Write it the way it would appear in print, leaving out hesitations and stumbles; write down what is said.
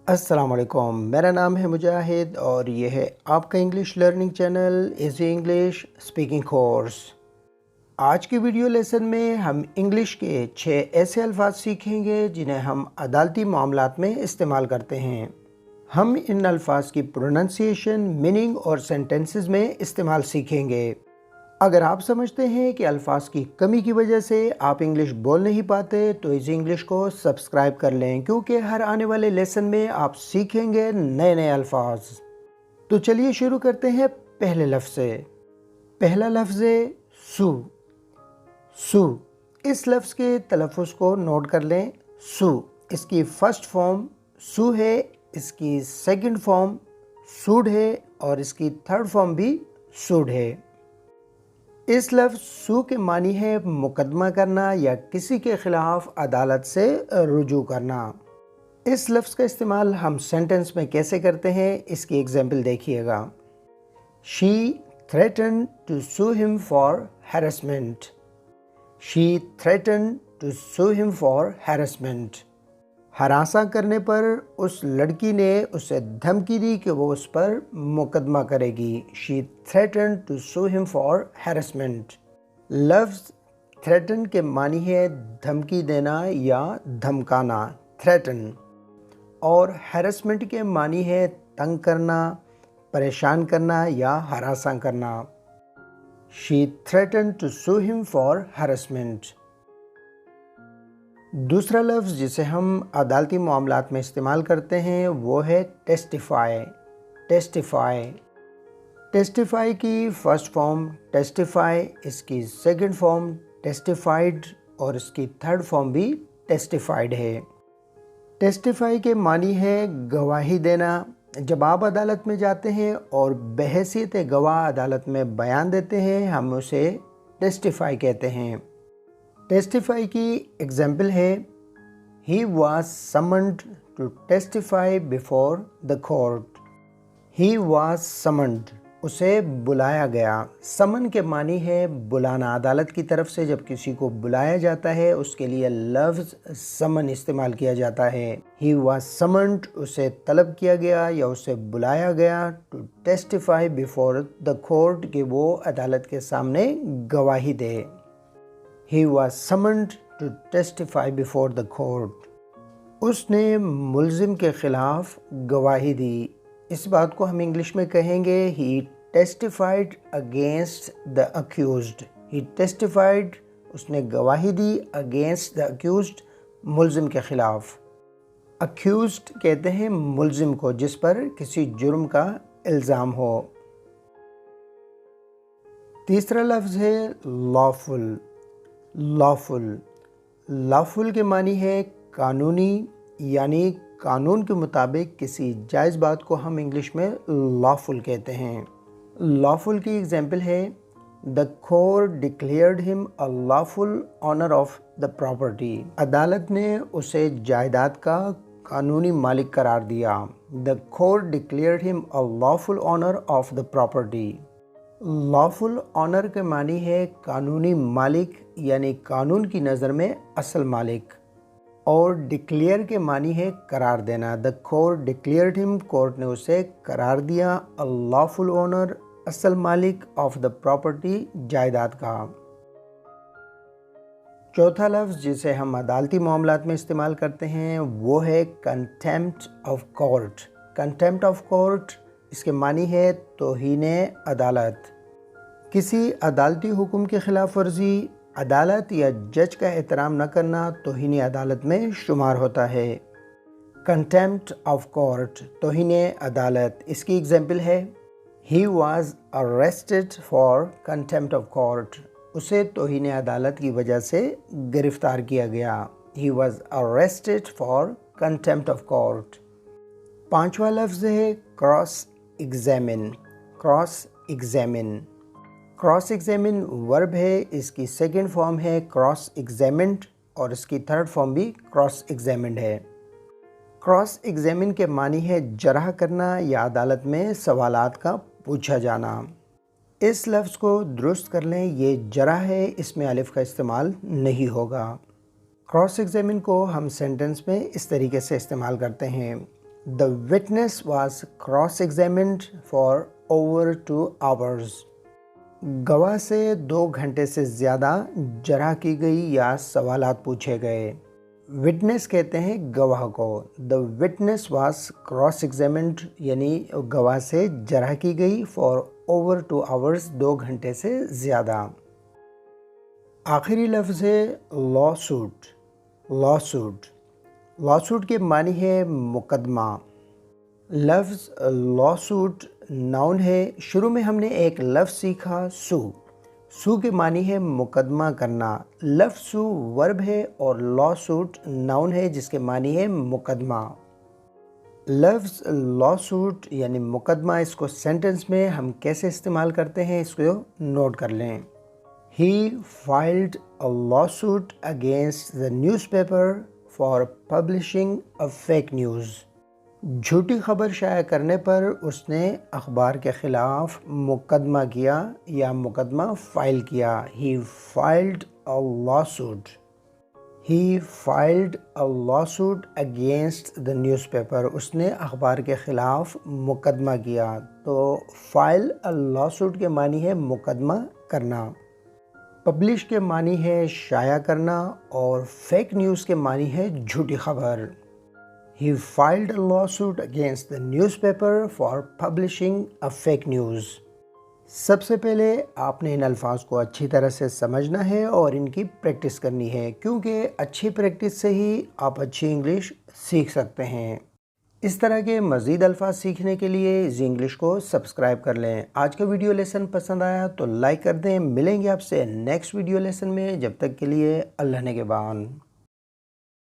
अस्सलाम वालेकुम। मेरा नाम है मुजाहिद और ये है आपका English learning channel easy English speaking course. आज के वीडियो लेसन में हम इंग्लिश के 6 ऐसे अल्फाज सीखेंगे जिन्हें हम अदालती मामलात में इस्तेमाल करते हैं। हम इन अल्फाज की प्रोनंसिएशन, मीनिंग और सेंटेंसेस में इस्तेमाल सीखेंगे। अगर आप समझते हैं कि अल्फाज की कमी की वजह से आप इंग्लिश बोल नहीं पाते तो इस इंग्लिश को सब्सक्राइब कर लें, क्योंकि हर आने वाले लेसन में आप सीखेंगे नए नए अल्फाज। तो चलिए शुरू करते हैं पहले लफ्ज़ से। पहला लफ्ज़ है सू। सू, इस लफ्ज़ के तलफ़ुज़ को नोट कर लें। सू, इसकी फ़र्स्ट फॉर्म सू है, इसकी सेकंड फॉर्म सूड है और इसकी थर्ड फॉर्म भी सूड है। इस लफ्ज़ सू के मानी है मुकदमा करना या किसी के ख़िलाफ़ अदालत से रुजू करना। इस लफ्ज़ का इस्तेमाल हम सेंटेंस में कैसे करते हैं, इसकी एग्जाम्पल देखिएगा। She threaten to sue him for harassment. She threaten to sue him for harassment. हरासा करने पर उस लड़की ने उसे धमकी दी कि वो उस पर मुकदमा करेगी। She threaten to sue him for harassment. लफ्ज़ थ्रेटन के मानी है धमकी देना या धमकाना, थ्रेटन, और हैरेसमेंट के मानी है तंग करना, परेशान करना या हरासा करना। She threaten to sue him for harassment. दूसरा लफ्ज़ जिसे हम अदालती मामलात में इस्तेमाल करते हैं वो है टेस्टिफाई। टेस्टिफाई, टेस्टिफाई की फ़र्स्ट फॉर्म टेस्टिफाई, इसकी सेकंड फॉर्म टेस्टिफाइड और इसकी थर्ड फॉर्म भी टेस्टिफाइड है। टेस्टिफाई के मानी है गवाही देना। जब आप अदालत में जाते हैं और बहैसियत गवाह अदालत में बयान देते हैं, हम उसे टेस्टिफाई कहते हैं। टेस्टिफाई की एग्जाम्पल है, he was summoned to testify before the court. He was summoned, उसे बुलाया गया। समन के मानी है बुलाना। अदालत की तरफ से जब किसी को बुलाया जाता है उसके लिए लफ्ज़ समन इस्तेमाल किया जाता है। ही वॉज समन्ड, उसे तलब किया गया या उसे बुलाया गया to testify before the court, कि वो अदालत के सामने गवाही दे। He was summoned to testify before the court. उसने मुल्ज़िम के ख़िलाफ़ गवाही दी। इस बात को हम इंग्लिश में कहेंगे He testified against the accused. He testified, उसने गवाही दी against the accused, मुल्ज़िम के ख़िलाफ़। accused कहते हैं मुल्ज़िम को जिस पर किसी जुर्म का इल्ज़ाम हो। तीसरा लफ्ज़ है lawful। लॉफुल, लॉफुल के मानी है कानूनी, यानी कानून के मुताबिक किसी जायज़ बात को हम इंग्लिश में लॉफुल कहते हैं। लॉफुल की एग्जाम्पल है, the court declared him a lawful owner of the property. अदालत ने उसे जायदाद का कानूनी मालिक करार दिया। The court declared him a lawful owner of the property. Lawful owner के मानी है कानूनी मालिक, यानी कानून की नज़र में असल मालिक, और डिक्लेयर के मानी है करार देना। The court declared him, court ने उसे करार दिया अ लॉफुल ऑनर, असल मालिक ऑफ द प्रॉपर्टी, जायदाद का। चौथा लफ्ज़ जिसे हम अदालती मामलात में इस्तेमाल करते हैं वो है contempt of court. Contempt of court, इसके मानी है तौहीन अदालत। किसी अदालती हुक्म की खिलाफ वर्जी, अदालत या जज का एहतराम न करना तौहीन अदालत में शुमार होता है। कंटेम्प्ट ऑफ कोर्ट, तौहीन अदालत, इसकी एग्जाम्पल है, he was arrested for contempt of court. उसे तौहीन अदालत की वजह से गिरफ्तार किया गया। He was arrested for contempt of court. पांचवा लफ्ज़ है cross examine. Cross examine, cross examine verb है, इसकी सेकंड फॉर्म है क्रॉस एग्जामिन्ड और इसकी थर्ड फॉर्म भी क्रॉस एग्जामिन्ड है। क्रॉस एग्जामिन के मानी है जरह करना या अदालत में सवालात का पूछा जाना। इस लफ्ज़ को दुरुस्त कर लें, ये जरह है, इसमें अलिफ का इस्तेमाल नहीं होगा। क्रॉस एग्जामिन को हम सेंटेंस में इस तरीके से इस्तेमाल करते हैं, The witness was cross-examined for over 2 hours. गवाह से 2 घंटे से ज़्यादा जरह की गई या सवालात पूछे गए। विटनेस कहते हैं गवाह को। The witness was cross-examined यानी गवाह से जरह की गई for over 2 hours 2 घंटे से ज़्यादा। आखिरी लफ्ज़ है lawsuit। लॉसूट के मानी है मुकदमा। लफ्ज़ लॉसूट नाउन है। शुरू में हमने एक लफ्ज़ सीखा सू के मानी है मुकदमा करना। लफ्ज़ सू वर्ब है और लॉसूट नाउन है जिसके मानी है मुकदमा। लफ्ज़ लॉसूट यानी मुकदमा, इसको सेंटेंस में हम कैसे इस्तेमाल करते हैं इसको नोट कर लें। He filed a lawsuit against the newspaper for publishing a fake news. झूठी खबर शाया करने पर उसने अखबार के ख़िलाफ़ मुकदमा किया या मुकदमा फ़ाइल किया। He filed a lawsuit against the newspaper. उसने अखबार के ख़िलाफ़ मुकदमा किया। तो फाइल a lawsuit के मानी है मुकदमा करना। पब्लिश के मानी है शाया करना और फेक न्यूज़ के मानी है झूठी खबर। He filed a lawsuit against the newspaper for publishing a fake news. सबसे पहले आपने इन अल्फाज को अच्छी तरह से समझना है और इनकी प्रैक्टिस करनी है, क्योंकि अच्छी प्रैक्टिस से ही आप अच्छी इंग्लिश सीख सकते हैं। इस तरह के मज़ीद अल्फाज सीखने के लिए इज़ी इंग्लिश को सब्सक्राइब कर लें। आज का वीडियो लेसन पसंद आया तो लाइक कर दें। मिलेंगे आपसे नेक्स्ट वीडियो लेसन में, जब तक के लिए अल्लाह ने के बान।